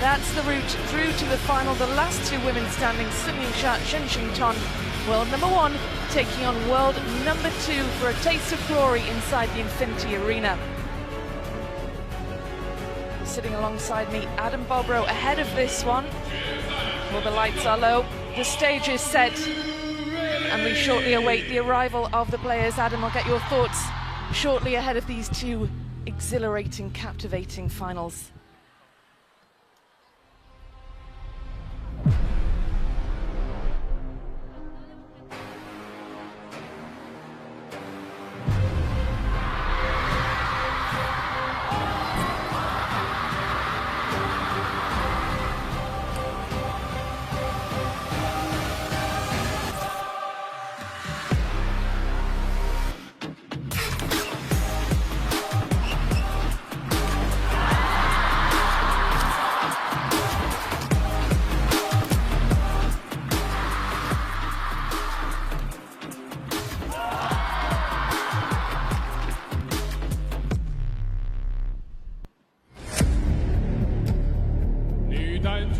That's the route through to the final. The last two women standing, Yingsha, Xingtong, world number 1, taking on world number 2 for a taste of glory inside the Infinity Arena. Sitting alongside me, Adam Bobrow ahead of this one. Well, the lights are low, the stage is set, and we shortly await the arrival of the players. Adam, I'll get your thoughts shortly ahead of these two exhilarating, captivating finals.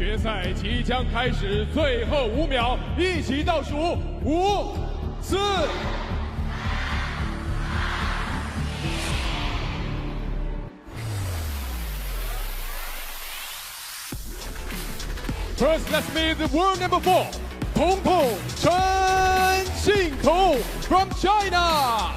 决赛即将开始，最后5秒，一起倒数5、4。First, let's meet the world number 4, Chongqing Xingtong from China.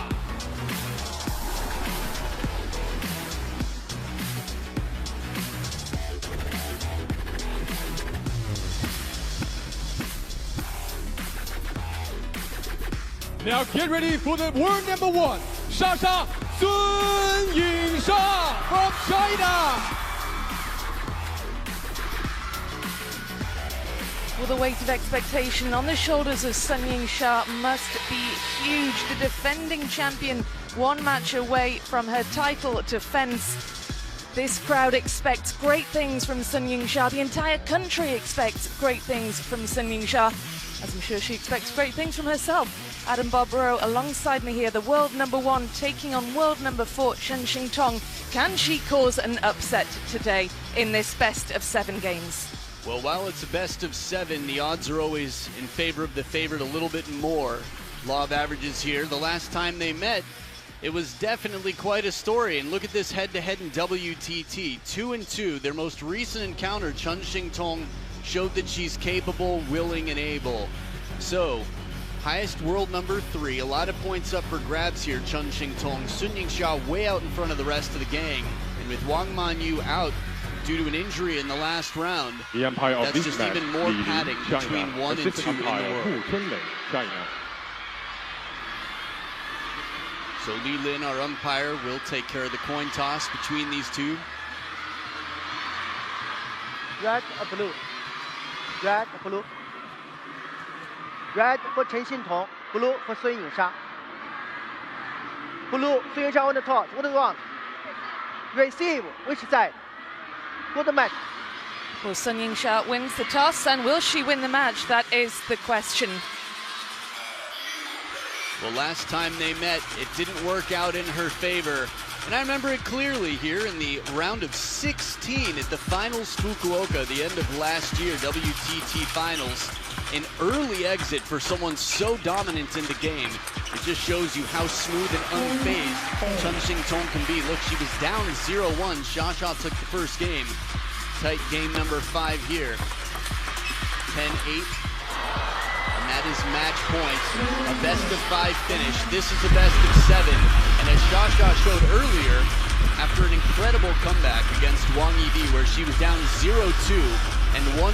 Now get ready for the world number 1, Yingsha from China. Well, the weight of expectation on the shoulders of Yingsha must be huge. The defending champion, 1 match away from her title defense. This crowd expects great things from Yingsha. The entire country expects great things from Yingsha, as I'm sure she expects great things from herself. Adam Bobrow alongside me here, the world number 1 taking on world number 4, Xingtong. Can she cause an upset today in this best of 7 games? Well, while it's a best of 7, the odds are always in favor of the favorite a little bit more. Law of averages here. The last time they met, it was definitely quite a story. And look at this head-to-head in WTT, 2-2. Their most recent encounter, Xingtong, showed that she's capable, willing, and able. So, highest world number 3, a lot of points up for grabs here, Xingtong. Yingsha way out in front of the rest of the gang. And with Wang Manyu out due to an injury in the last round, the umpire of that's this just match, even more padding between 1 and 2 in the world. China. So Li Lin, our umpire, will take care of the coin toss between these two. Red or blue? Red or blue? Red for Xingtong, blue for Yingsha. Blue, Yingsha on the toss. What do you want? Receive, which side? Good match. Well, Yingsha wins the toss, and will she win the match? That is the question. Well, last time they met, it didn't work out in her favor. And I remember it clearly here in the round of 16 at the finals Fukuoka, the end of last year, WTT finals. An early exit for someone so dominant in the game. It just shows you how smooth and unfazed Xingtong can be. Look, she was down 0-1. Xia took the first game. Tight game number 5 here. 10-8. And that is match point. A best of 5 finish. This is a best of 7. And as Xia showed earlier, after an incredible comeback against Wang Yidi, where she was down 0-2 and 1-4,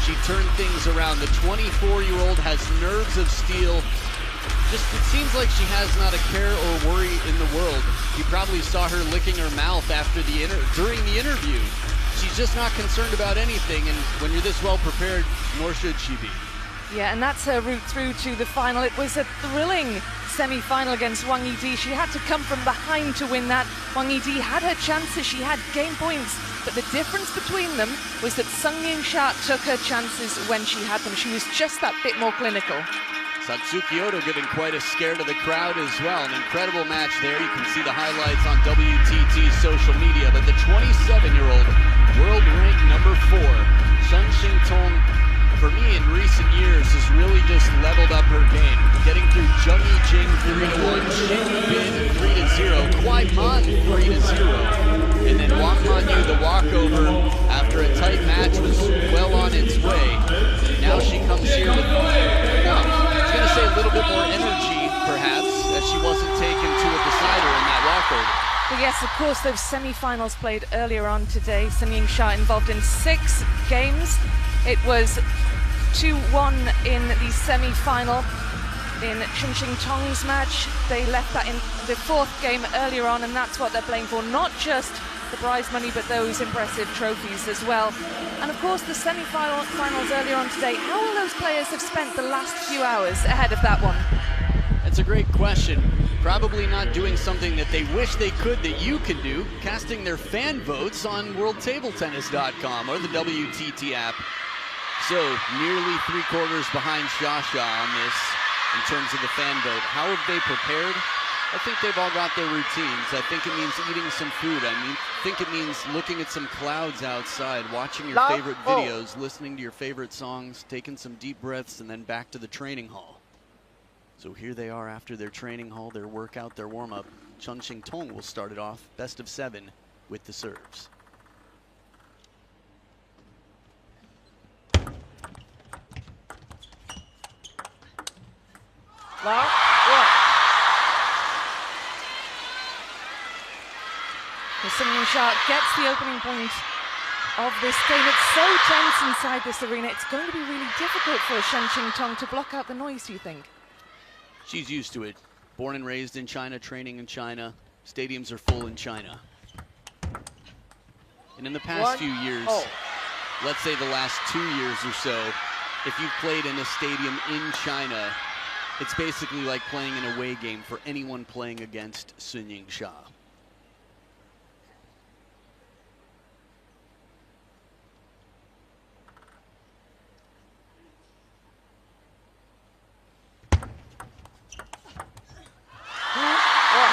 she turned things around. The 24-year-old has nerves of steel. Just, it seems like she has not a care or worry in the world. You probably saw her licking her mouth after during the interview. She's just not concerned about anything, and when you're this well prepared, nor should she be. Yeah, and that's her route through to the final. It was a thrilling semi-final against Wang Yidi. She had to come from behind to win that. Wang Yidi had her chances, she had game points, but the difference between them was that Yingsha took her chances when she had them. She was just that bit more clinical. Satsuki Oto giving quite a scare to the crowd as well. An incredible match there. You can see the highlights on WTT's social media. But the 27-year-old world ranked number Tong, for me in recent years, has really just leveled up her game. Getting through Zheng Yijing 3-1, Xin Bin 3-0, Kuai Man 3-0, and then Wang Manyu, the walkover after a tight match, was well on its way. Now she comes here with, I was going to say a little bit more energy, perhaps, as she wasn't taken to a decider in that walkover. Well, yes, of course, those semi-finals played earlier on today. Yingsha involved in 6 games. It was 2-1 in the semi-final in Xingtong's match. They left that in the 4th game earlier on, and that's what they're playing for. Not just the prize money, but those impressive trophies as well. And of course, the semi-finals earlier on today. How will those players have spent the last few hours ahead of that one? That's a great question. Probably not doing something that they wish they could that you can do, casting their fan votes on worldtabletennis.com or the WTT app. So, nearly 3/4 behind Xia on this in terms of the fan vote. How have they prepared? I think they've all got their routines. I think it means eating some food. I think it means looking at some clouds outside, watching your favorite videos, listening to your favorite songs, taking some deep breaths, and then back to the training hall. So here they are after their training hall, their workout, their warm-up. Xingtong will start it off, best of 7 with the serves. Yingsha gets the opening point of this game. It's so tense inside this arena. It's going to be really difficult for Xingtong to block out the noise, do you think? She's used to it. Born and raised in China, training in China. Stadiums are full in China. And in the past few years, let's say the last 2 years or so, if you've played in a stadium in China, it's basically like playing an away game for anyone playing against Yingsha.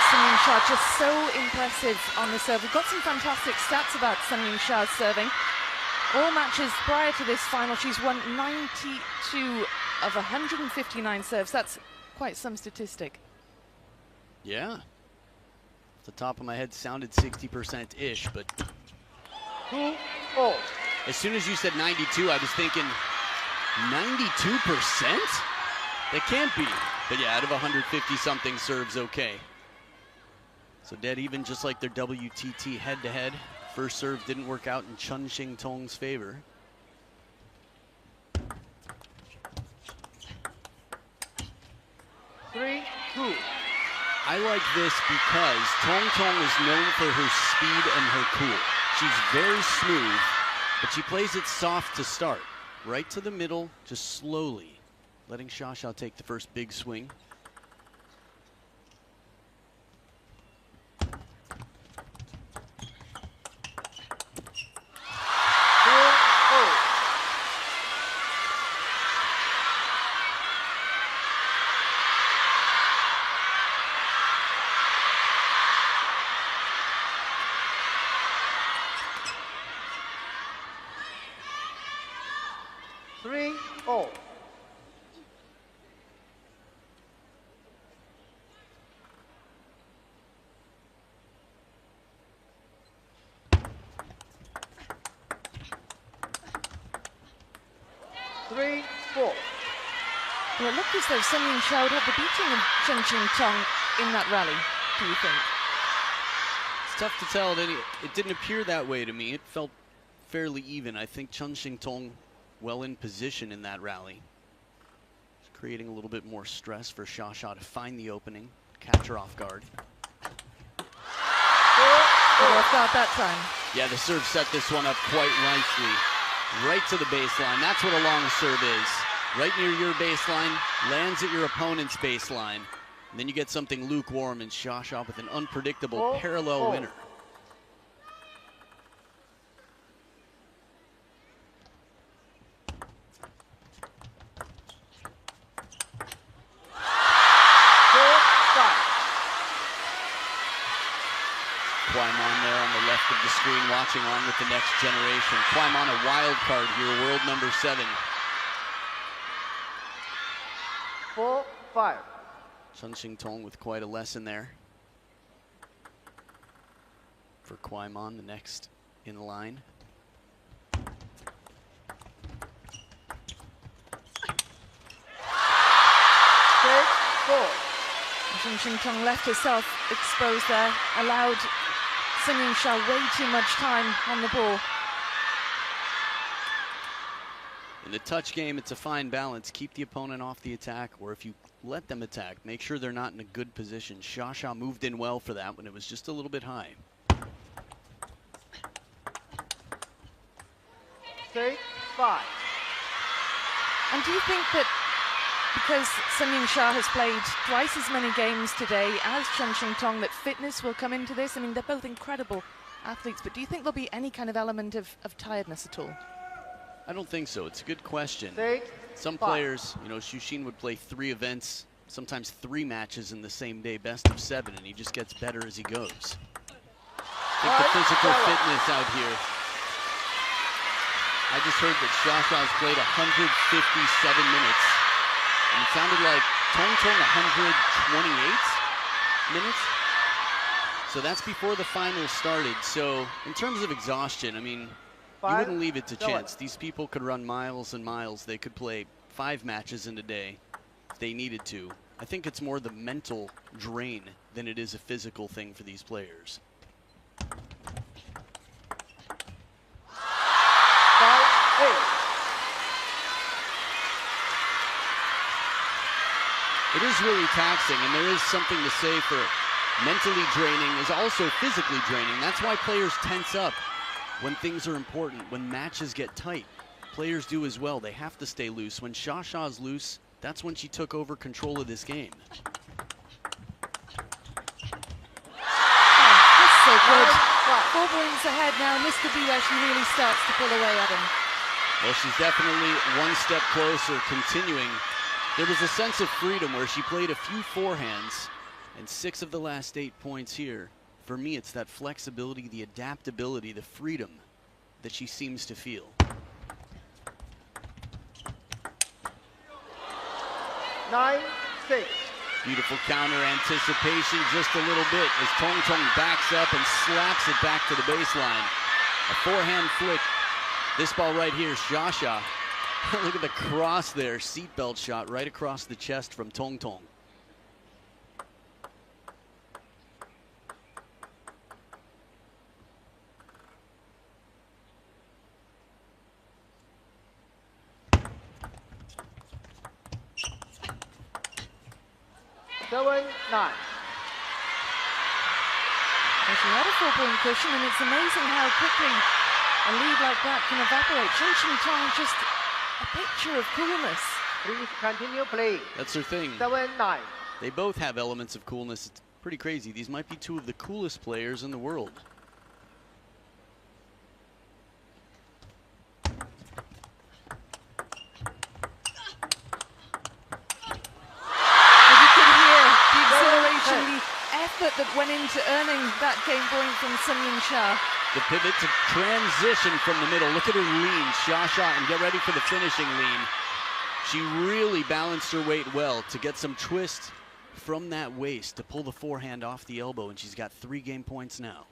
Yingsha just so impressive on the serve. We've got some fantastic stats about Yingsha's serving. All matches prior to this final, she's won 92 of 159 serves. That's quite some statistic. Yeah. Off the top of my head, sounded 60%-ish, but as soon as you said 92, I was thinking 92%? That can't be. But yeah, out of 150-something serves, okay. So dead even, just like their WTT head-to-head. First serve didn't work out in Xingtong's favor. I like this because Tong is known for her speed and her cool. She's very smooth, but she plays it soft to start. Right to the middle, just slowly, letting Xia take the first big swing. Well, it looked as though Yingsha would have the beating of Chongqing in that rally, do you think? It's tough to tell. It didn't appear that way to me. It felt fairly even. I think Chongqing well in position in that rally. It's creating a little bit more stress for Xia to find the opening, catch her off guard. Worked out that time. Yeah, the serve set this one up quite nicely. Right to the baseline. That's what a long serve is. Right near your baseline, lands at your opponent's baseline. And then you get something lukewarm and Xia with an unpredictable parallel winner. Kuai Man there on the left of the screen watching on with the next generation. Kwai-man a wild card here, world number 7. 4-5. Xingtong with quite a lesson there. For Kwai-man, the next in line. Xingtong left herself exposed there, allowed Yingsha way too much time on the ball. In the touch game, it's a fine balance. Keep the opponent off the attack, or if you let them attack, make sure they're not in a good position. Xia moved in well for that when it was just a little bit high. 3-5. And do you think that because Yingsha has played twice as many games today as Chongqing, that fitness will come into this? I mean, they're both incredible athletes, but do you think there'll be any kind of element of tiredness at all? I don't think so. It's a good question. 6-5. Some players, you know, Xu would play 3 events, sometimes 3 matches in the same day, best of 7, and he just gets better as he goes. I think the physical fitness out here. I just heard that Xiaxa's played 157 minutes, and it sounded like Chongqing 128 minutes. So that's before the finals started. So in terms of exhaustion, I mean, you wouldn't leave it to chance. These people could run miles and miles. They could play 5 matches in a day if they needed to. I think it's more the mental drain than it is a physical thing for these players. It is really taxing, and there is something to say for mentally draining is also physically draining. That's why players tense up when things are important, when matches get tight. Players do as well. They have to stay loose. When Xiaxa's loose, that's when she took over control of this game. That's so good. 4 points ahead now, and this could be where she really starts to pull away at him. Well, she's definitely one step closer, continuing. There was a sense of freedom where she played a few forehands, and 6 of the last 8 points here. For me, it's that flexibility, the adaptability, the freedom that she seems to feel. 9-6. Beautiful counter anticipation just a little bit as Chongqing backs up and slaps it back to the baseline. A forehand flick. This ball right here, Xia. Look at the cross there, seatbelt shot right across the chest from Chongqing. She had a 4-point cushion, and it's amazing how quickly a lead like that can evaporate. Chongqing just a picture of coolness. Please continue playing. That's her thing. 7-9. They both have elements of coolness. It's pretty crazy. These might be 2 of the coolest players in the world. As you could hear the exhilaration, the effort that went into earning that game point from Yingsha. The pivot to transition from the middle. Look at her lean, Xia, and get ready for the finishing lean. She really balanced her weight well to get some twist from that waist to pull the forehand off the elbow, and she's got 3 game points now.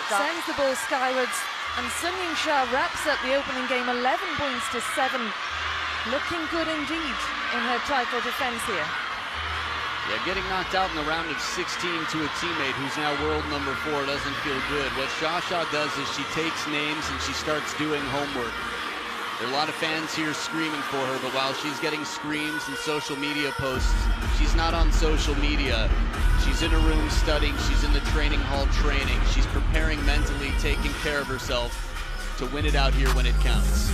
Sends the ball skywards, and Yingsha wraps up the opening game 11 points to 7. Looking good indeed in her title defense here. Yeah, getting knocked out in the round of 16 to a teammate who's now world number 4 doesn't feel good. What Xia does is she takes names and she starts doing homework. There are a lot of fans here screaming for her, but while she's getting screams and social media posts, she's not on social media. She's in a room studying, she's in the training hall training, she's preparing mentally, taking care of herself to win it out here when it counts.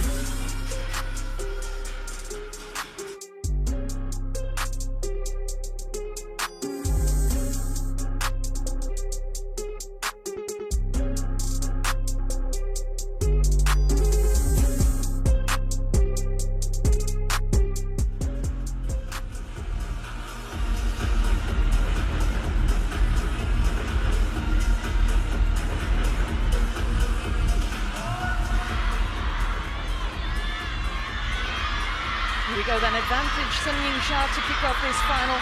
advantage. Sun Yingsha to kick off this final.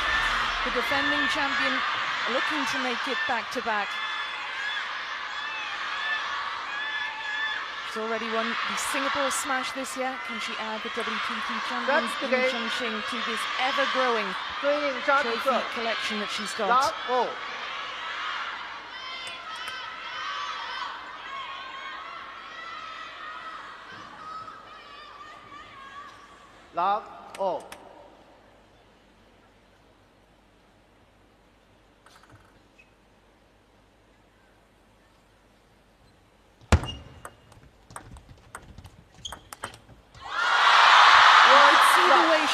The defending champion looking to make it back-to-back. She's already won the Singapore Smash this year. Can she add the WTT champions in Chongqing to this ever-growing trophy collection that she's got? Love all.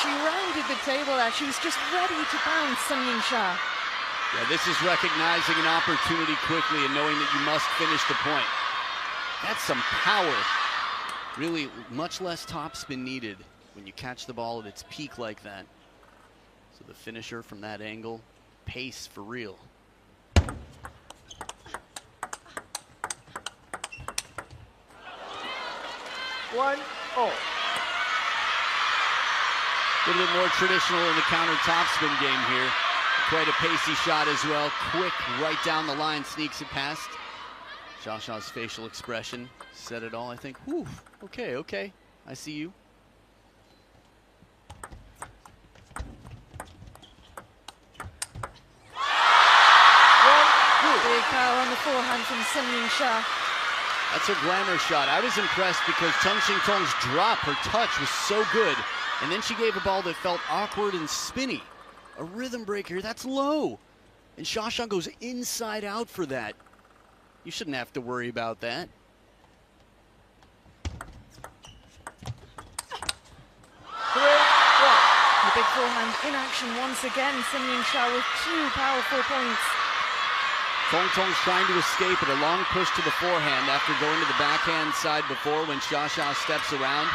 She rounded the table there. She was just ready to bounce Sun Yingsha. Yeah, this is recognizing an opportunity quickly and knowing that you must finish the point. That's some power. Really, much less topspin needed when you catch the ball at its peak like that. So the finisher from that angle, pace for real. One, oh. A little bit more traditional in the counter topspin game here. Quite a pacey shot as well. Quick, right down the line, sneaks it past. Xiaoxia's facial expression said it all, I think. Whew, okay, okay, I see you. Big power on the forehand from Sun Yingsha. That's her glamour shot. I was impressed because Xingtong's drop, her touch was so good. And then she gave a ball that felt awkward and spinny. A rhythm breaker, that's low. And Xiaoxia goes inside out for that. You shouldn't have to worry about that. The big forehand in action once again. Sun Yingsha with 2 powerful points. Chongqing's trying to escape it. A long push to the forehand after going to the backhand side before when Xiaoxia steps around.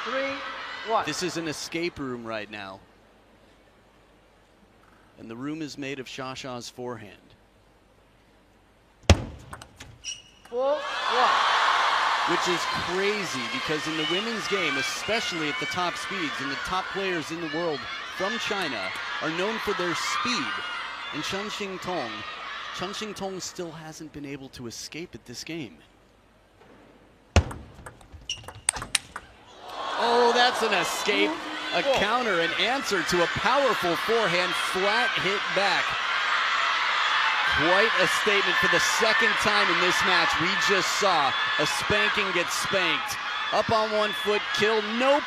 3-1. This is an escape room right now. And the room is made of Xiaoxia's forehand. 4-1. Which is crazy because in the women's game, especially at the top speeds, and the top players in the world from China are known for their speed. And Xingtong still hasn't been able to escape at this game. Oh, that's an escape, a counter, an answer to a powerful forehand flat hit back. Quite a statement for the second time in this match. We just saw a spanking get spanked. Up on one foot, kill, nope.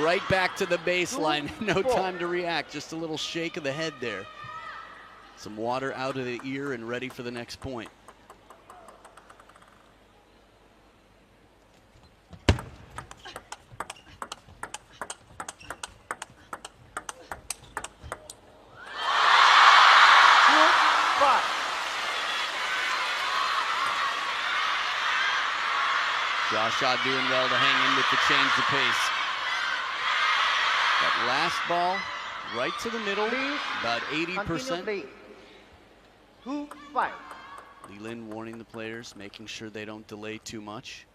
Right back to the baseline. No time to react, just a little shake of the head there. Some water out of the ear and ready for the next point. Xiaoxia doing well to hang in with the change of pace. That last ball, right to the middle, about 80%. 2-5. Li Lin warning the players, making sure they don't delay too much.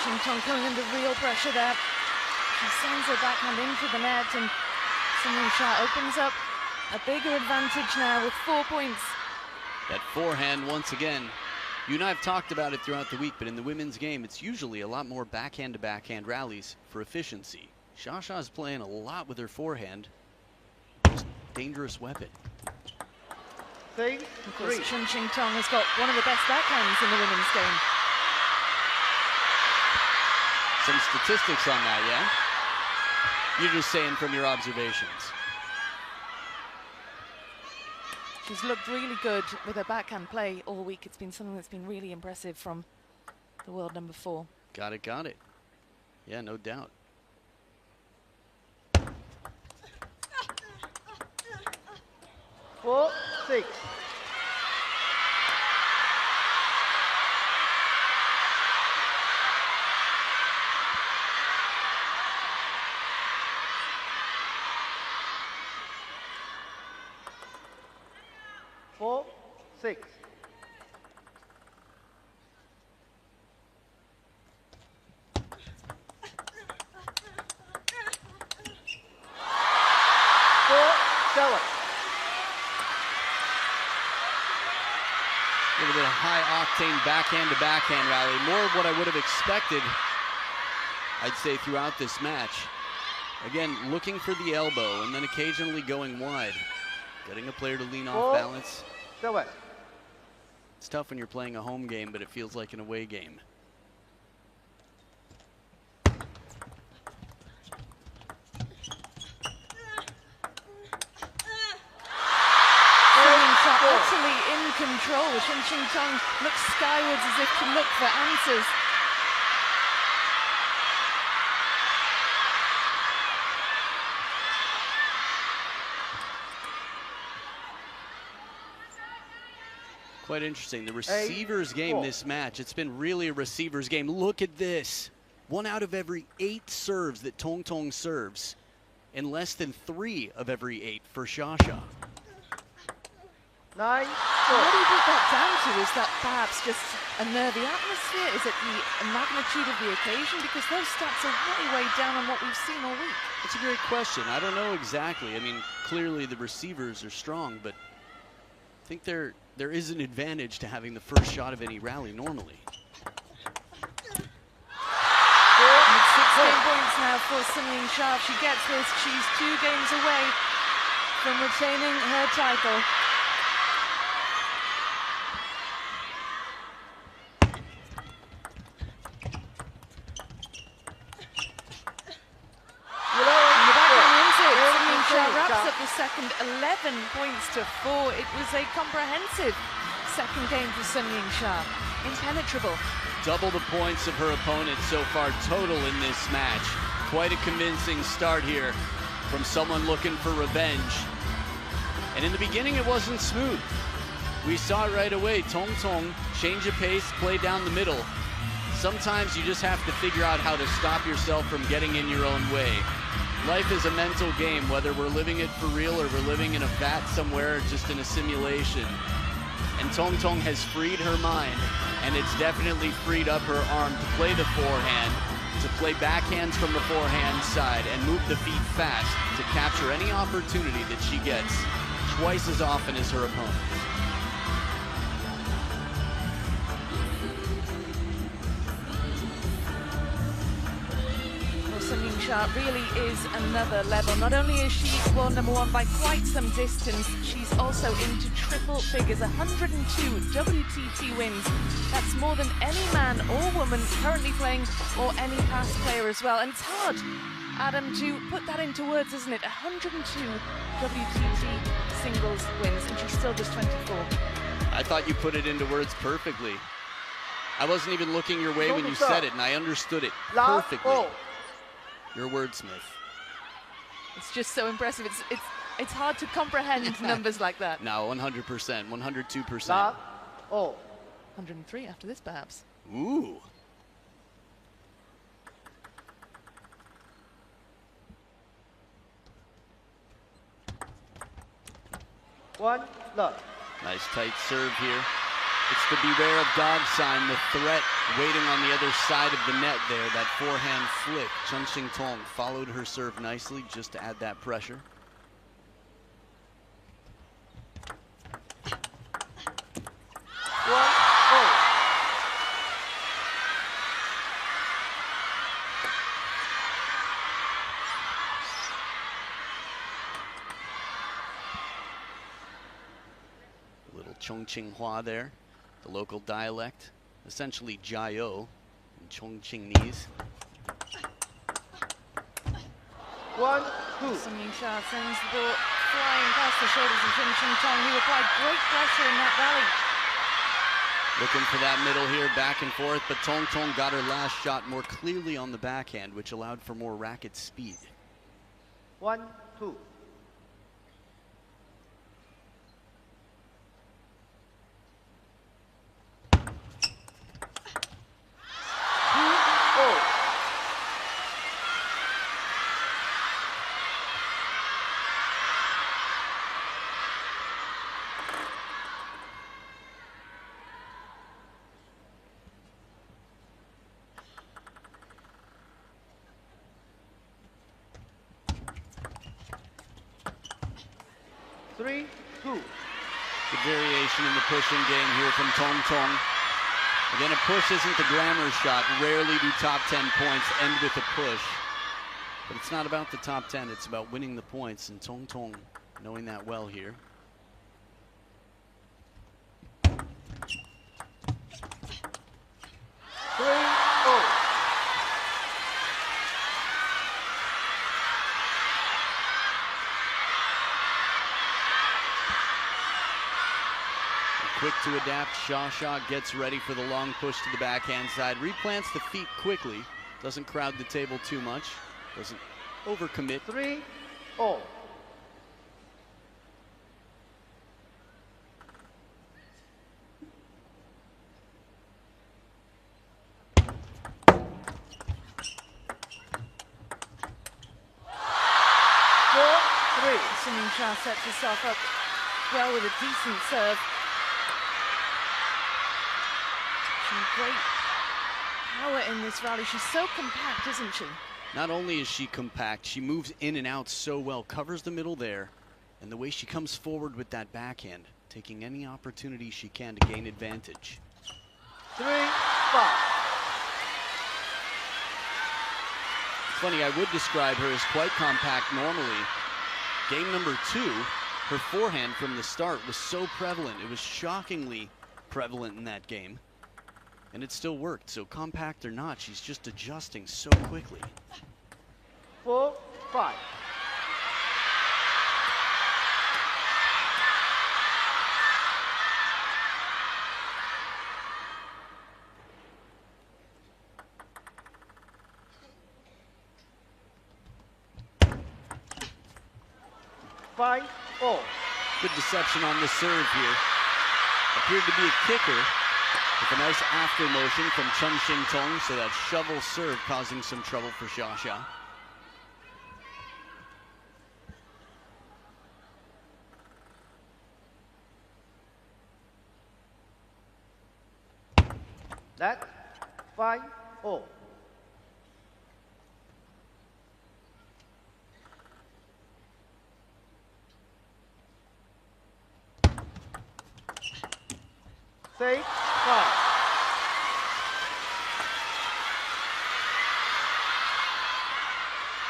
Xingtong coming under real pressure there. She sends her backhand into the net, and Sun Yingsha opens up a bigger advantage now with 4 points. That forehand once again. You and I have talked about it throughout the week, but in the women's game, it's usually a lot more backhand-to-backhand rallies for efficiency. Xiaoxia is playing a lot with her forehand. Most dangerous weapon. Of course, Xingtong has got one of the best backhands in the women's game. Some statistics on that, yeah? You're just saying from your observations. She's looked really good with her backhand play all week. It's been something that's been really impressive from the world number 4. Got it, got it. Yeah, no doubt. Four, 6. sustained backhand-to-backhand rally. More of what I would have expected, I'd say, throughout this match. Again, looking for the elbow and then occasionally going wide. Getting a player to lean off balance. It's tough when you're playing a home game, but it feels like an away game. Utterly in control. Xingtong looks skywards as if to look for answers. Quite interesting. The receiver's game this match, it's been really a receiver's game. Look at this. 1 out of every 8 serves that Chongqing serves, and less than 3 of every 8 for Xia. What do you put that down to? Is that perhaps just a nervy atmosphere? Is it the magnitude of the occasion? Because those stats are way down on what we've seen all week. That's a great question. I don't know exactly. I mean, clearly the receivers are strong, but I think there is an advantage to having the first shot of any rally normally. It's 16 points now for Yingsha. If she gets this, she's 2 games away from retaining her title. Wraps up the second 11 points to 4. It was a comprehensive second game for Yingsha. Impenetrable. Double the points of her opponent so far total in this match. Quite a convincing start here from someone looking for revenge. And in the beginning it wasn't smooth. We saw it right away. Chongqing change of pace, play down the middle. Sometimes you just have to figure out how to stop yourself from getting in your own way. Life is a mental game, whether we're living it for real or we're living in a vat somewhere, just in a simulation. And Chongqing has freed her mind, and it's definitely freed up her arm to play the forehand, to play backhands from the forehand side, and move the feet fast to capture any opportunity that she gets twice as often as her opponent. Yingsha really is another level. Not only is she world #1 by quite some distance, she's also into triple figures, 102 WTT wins. That's more than any man or woman currently playing, or any past player as well. And it's hard, Adam, to put that into words, isn't it? 102 WTT singles wins, and she's still just 24. I thought you put it into words perfectly. I wasn't even looking your way when you said it, and I understood it perfectly. You're a wordsmith. It's just so impressive. It's hard to comprehend numbers like that. No, 100%, 102%. 103 after this, perhaps. Ooh. Nice tight serve here. It's the beware of dog sign, the threat waiting on the other side of the net there, that forehand flick. Xingtong followed her serve nicely just to add that pressure. Little Chongqing there. The local dialect, essentially Jiao in Chongqingese. 1-2. Yingsha sends the ball flying past the shoulders of Xingtong, who applied great pressure in that rally. Looking for that middle here, back and forth, but Chongqing got her last shot more clearly on the backhand, which allowed for more racket speed. 1-2. Good variation in the pushing game here from Chongqing. Again, a push isn't the glamour shot. Rarely do top 10 points end with a push. But it's not about the top 10, it's about winning the points, and Chongqing knowing that well here. Quick to adapt, Xia gets ready for the long push to the backhand side, replants the feet quickly, doesn't crowd the table too much, doesn't overcommit. 3-0. Yingsha sets herself up well with a decent serve. Some great power in this rally. She's so compact, isn't she? Not only is she compact, she moves in and out so well, covers the middle there, and the way she comes forward with that backhand, taking any opportunity she can to gain advantage. 3-5. It's funny, I would describe her as quite compact normally. Game number 2, her forehand from the start was so prevalent. It was shockingly prevalent in that game. And it still worked, so compact or not, she's just adjusting so quickly. 4-5. Good deception on the serve here. Appeared to be a kicker with a nice after motion from Xingtong, so that shovel serve causing some trouble for Xia. That 5-0. Say 5.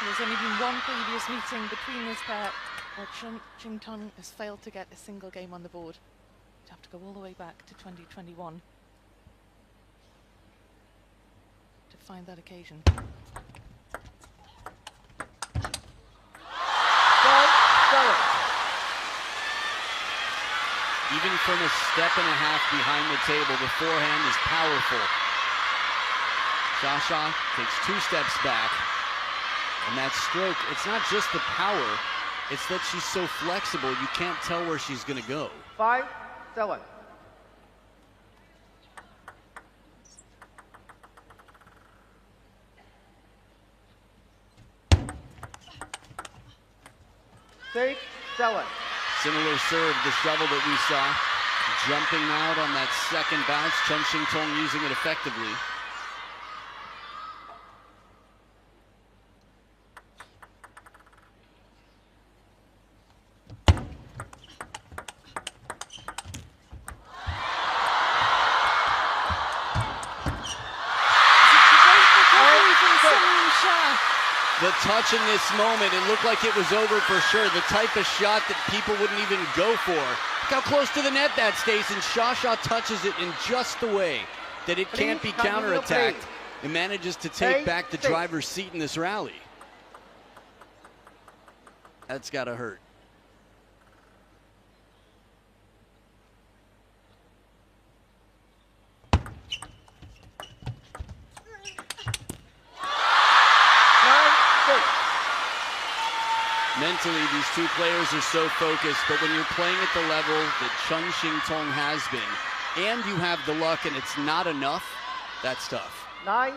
There's only been one previous meeting between this pair where Xingtong has failed to get a single game on the board. You'd have to go all the way back to 2021 to find that occasion. 5-7. Even from a step and a half behind the table, the forehand is powerful. Xia takes 2 steps back. And that stroke, it's not just the power, it's that she's so flexible, you can't tell where she's going to go. 5-7. Take 7. Similar serve, the shovel that we saw, jumping out on that second bounce, Xingtong using it effectively. The touch in this moment, it looked like it was over for sure. The type of shot that people wouldn't even go for. Look how close to the net that stays, and Xia touches it in just the way that it can't be counterattacked and manages to take back the driver's seat in this rally. That's gotta hurt. Mentally, these two players are so focused, but when you're playing at the level that Xingtong has been, and you have the luck and it's not enough, that's tough. 9-6.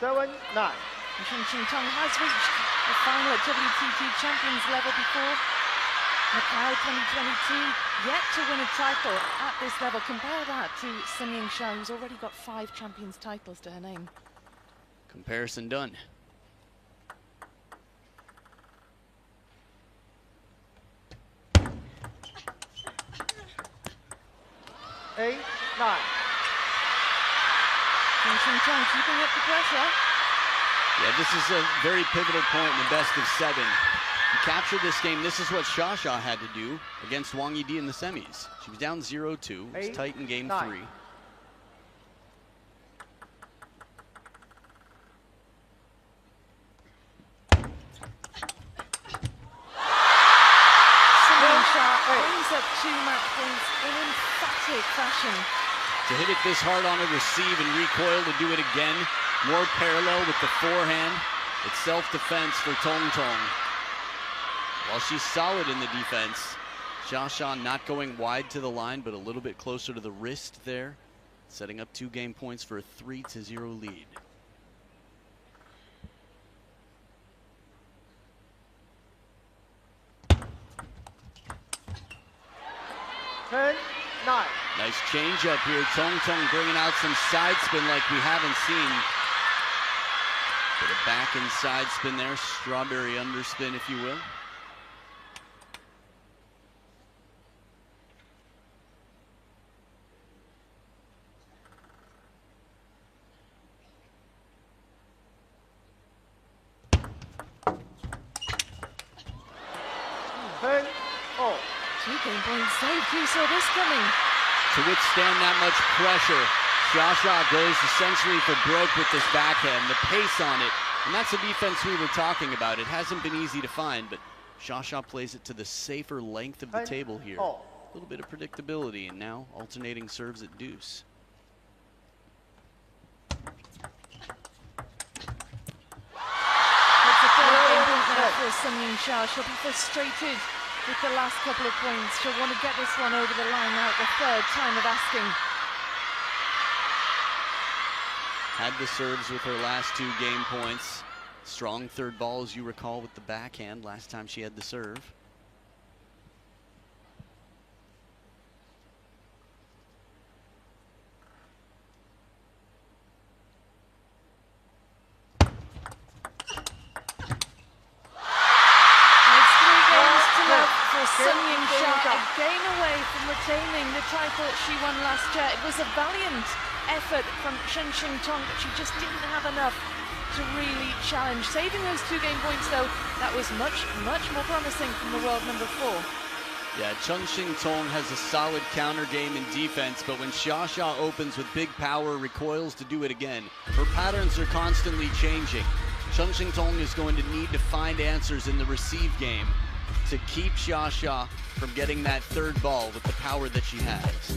7-9. Xingtong has reached the final at WTT Champions level before. Macau 2022, yet to win a title at this level. Compare that to Yingsha, who's already got 5 Champions titles to her name. Comparison done. 8-9. Xingtong keeping up the pressure. Yeah, this is a very pivotal point in the best of 7. To capture this game, this is what Xia had to do against Wang Yidi in the semis. She was down 0-2. It was tight in game 3. Brings up 2 match points in emphatic fashion. To hit it this hard on a receive and recoil to do it again. More parallel with the forehand. It's self-defense for Chongqing. While she's solid in the defense, Xia not going wide to the line, but a little bit closer to the wrist there, setting up 2 game points for a 3-0 lead. Nice change up here. Chongqing bringing out some side spin like we haven't seen. Bit of back and side spin there, strawberry underspin, if you will. Oh. 2 game points saved. Who saw this coming? To withstand that much pressure, Xia goes essentially for broke with this backhand. The pace on it, and that's the defense we were talking about. It hasn't been easy to find, but Xia plays it to the safer length of the table here. A little bit of predictability, and now alternating serves at deuce. It's a 3rd game point now for Yingsha. She'll be frustrated with the last couple of points. She'll want to get this one over the line now at the 3rd time of asking. Had the serves with her last 2 game points. Strong 3rd ball, as you recall, with the backhand last time she had the serve. A game away from retaining the title she won last year. It was a valiant effort from Xingtong, but she just didn't have enough to really challenge. Saving those 2 game points, though, that was much, much more promising from the world number 4. Yeah, Xingtong has a solid counter game in defense, but when Xia opens with big power, recoils to do it again. Her patterns are constantly changing. Xingtong is going to need to find answers in the receive game to keep Xia from getting that 3rd ball with the power that she has.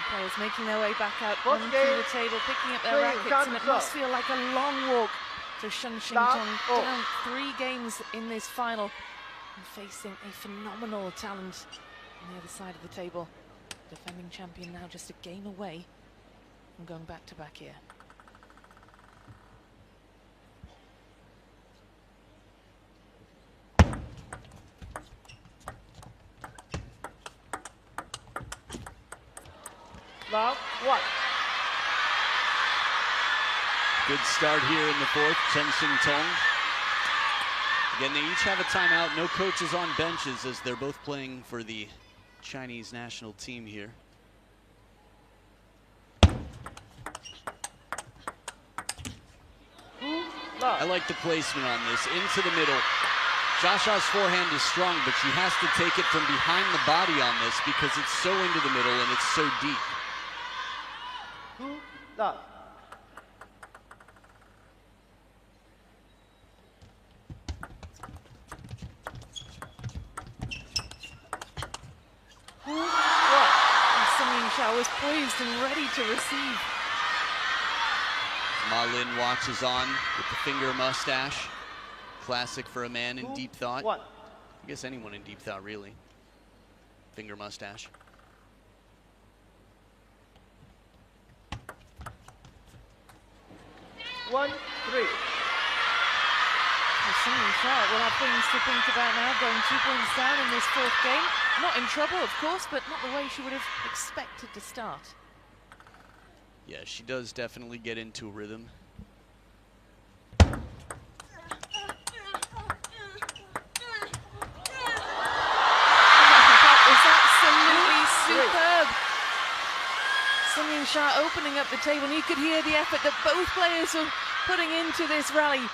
Players making their way back out onto the table, picking up their rackets, and it must feel like a long walk for Xingtong. Down 3 games in this final and facing a phenomenal talent on the other side of the table. Defending champion now just a game away from going back-to-back here. Love 1. Good start here in the 4th, Xingtong. Again, they each have a timeout, no coaches on benches as they're both playing for the Chinese national team here. I like the placement on this, into the middle. Xia's forehand is strong, but she has to take it from behind the body on this because it's so into the middle and it's so deep. Love. Yingsha was poised and ready to receive. Ma Lin watches on with the finger mustache. Classic for a man in deep thought. I guess anyone in deep thought, really. Finger mustache. One, three. Sungin Sha will have things to think about now, going 2 points down in this fourth game. Not in trouble, of course, but not the way she would have expected to start. Yeah, she does definitely get into a rhythm. That was absolutely superb. Sungin Sha opening up the table, and you could hear the effort that both players were putting into this rally.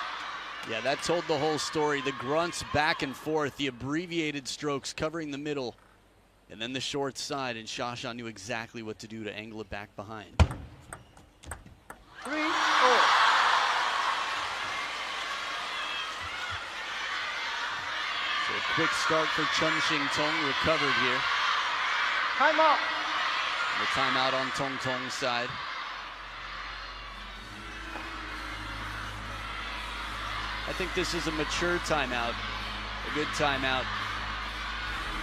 Yeah, that told the whole story. The grunts back and forth, the abbreviated strokes covering the middle, and then the short side, and Sha knew exactly what to do to angle it back behind. 3-4. So a quick start for Xingtong, recovered here. Time out. The timeout on Tong's side. I think this is a mature timeout, a good timeout.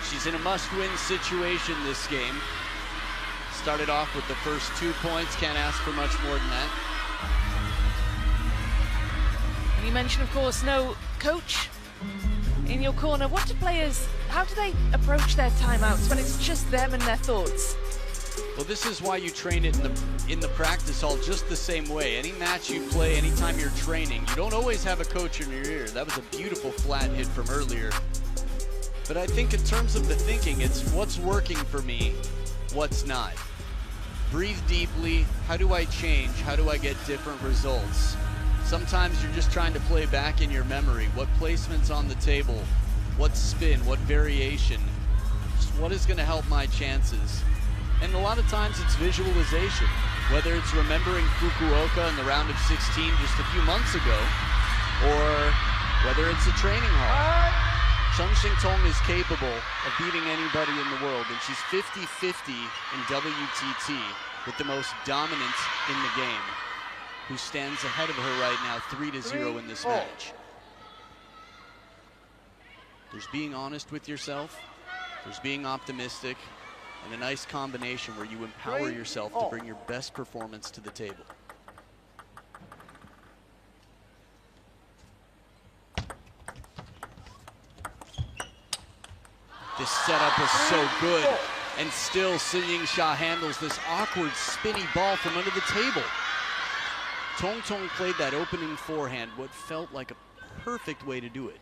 She's in a must-win situation this game. Started off with the first 2 points, can't ask for much more than that. And you mentioned, of course, no coach in your corner. What do players, how do they approach their timeouts when it's just them and their thoughts? Well, this is why you train it in the practice hall just the same way. Any match you play, anytime you're training, you don't always have a coach in your ear. That was a beautiful flat hit from earlier. But I think in terms of the thinking, it's what's working for me, what's not. Breathe deeply. How do I change? How do I get different results? Sometimes you're just trying to play back in your memory. What placement's on the table? What spin? What variation? Just what is going to help my chances? And a lot of times it's visualization, whether it's remembering Fukuoka in the round of 16 just a few months ago, or whether it's a training hall. Xingtong is capable of beating anybody in the world, and she's 50-50 in WTT with the most dominant in the game, who stands ahead of her right now 3-0 in this match. There's being honest with yourself, there's being optimistic, and a nice combination where you empower yourself to bring your best performance to the table. This setup was so good, and still Yingsha handles this awkward spinny ball from under the table. Chongqing played that opening forehand, what felt like a perfect way to do it.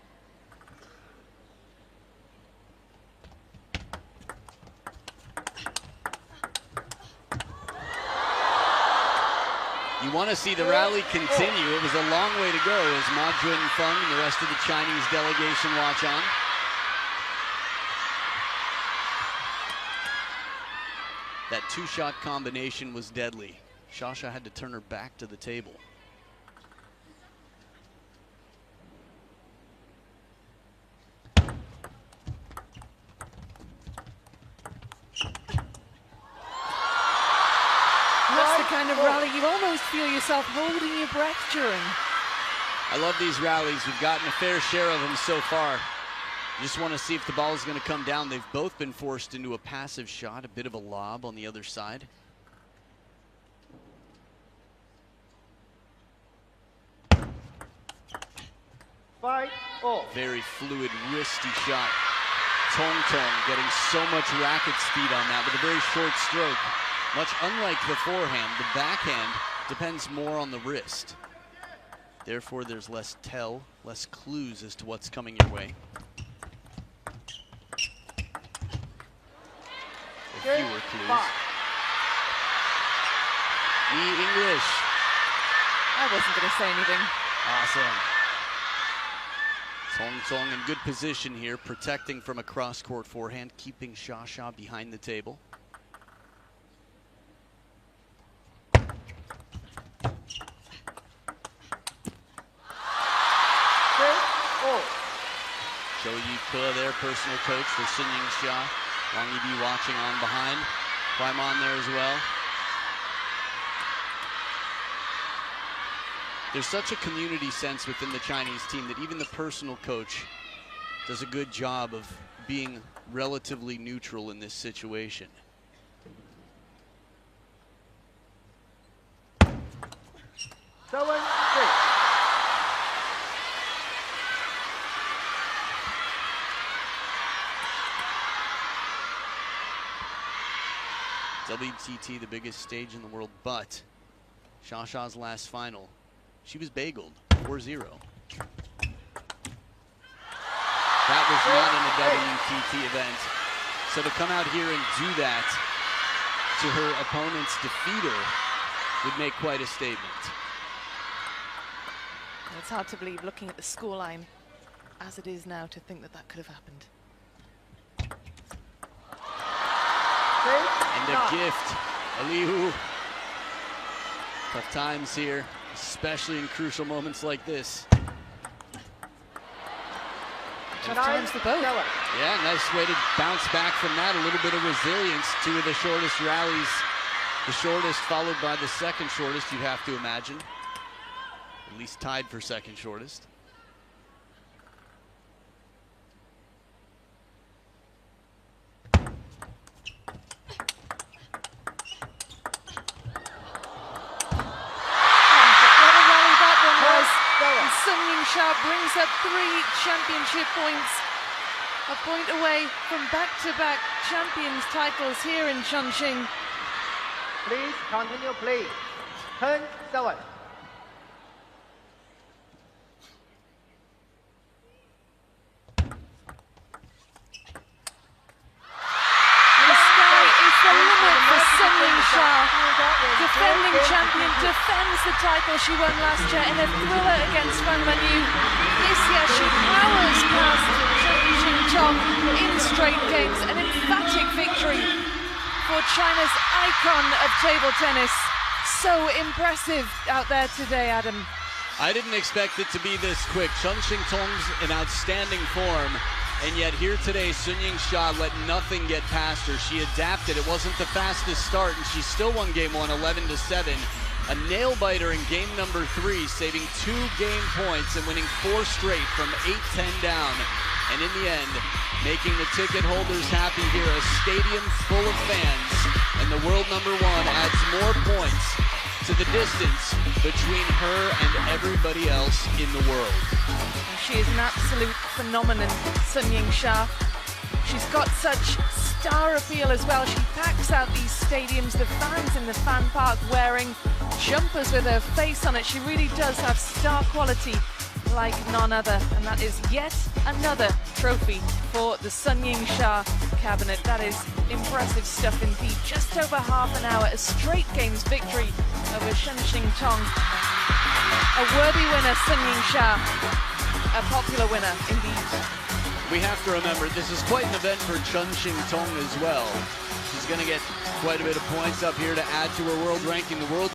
You want to see the rally continue. It was a long way to go as Ma Junfeng and the rest of the Chinese delegation watch on. That two-shot combination was deadly. Sha had to turn her back to the table. That's the kind of rally you almost feel yourself holding your breath during. I love these rallies. We've gotten a fair share of them so far. You just want to see if the ball is going to come down. They've both been forced into a passive shot, a bit of a lob on the other side. Very fluid, wristy shot. Chongqing getting so much racket speed on that with a very short stroke. Much unlike the forehand, the backhand depends more on the wrist. Therefore, there's less tell, less clues as to what's coming your way. Or fewer clues. English. I wasn't going to say anything. Awesome. Chongqing in good position here, protecting from a cross-court forehand, keeping Sha behind the table. Zhou Yipe, their personal coach for Yingsha. Wang Yibi watching on behind. Huaimon there as well. There's such a community sense within the Chinese team that even the personal coach does a good job of being relatively neutral in this situation. WTT, the biggest stage in the world, but Xia last final, she was bageled 4-0. That was not in a WTT event. So to come out here and do that to her opponent's defeater would make quite a statement. It's hard to believe, looking at the scoreline as it is now, to think that that could have happened. And a gift, Alihu. Tough times here, especially in crucial moments like this. Tough times for both. Yeah, nice way to bounce back from that. A little bit of resilience. Two of the shortest rallies. The shortest followed by the second shortest, you'd have to imagine. At least tied for second shortest. Yingsha brings up 3 championship points, a point away from back-to-back champions titles here in Chongqing. Please continue play. 10-7. The sky is the limit for Yingsha. Defending champion defends the title she won last year in a thriller against Fan Manu. This year she powers past Xingtong in straight games. An emphatic victory for China's icon of table tennis. So impressive out there today, Adam. I didn't expect it to be this quick. Xingtong's in outstanding form. And yet here today, Yingsha let nothing get past her. She adapted. It wasn't the fastest start, and she still won game 1, 11-7. A nail-biter in game number 3, saving 2 game points and winning 4 straight from 8-10 down. And in the end, making the ticket holders happy here. A stadium full of fans, and the world number 1 adds more points to the distance between her and everybody else in the world. She is an absolute phenomenon, Yingsha. She's got such star appeal as well. She packs out these stadiums, the fans in the fan park wearing jumpers with her face on it. She really does have star quality like none other. And that is yet another trophy for the Yingsha cabinet. That is impressive stuff indeed. Just over half an hour, a straight games victory over Xingtong. A worthy winner, Yingsha. A popular winner, indeed. We have to remember, this is quite an event for Chongqing as well. She's going to get quite a bit of points up here to add to her world ranking. The world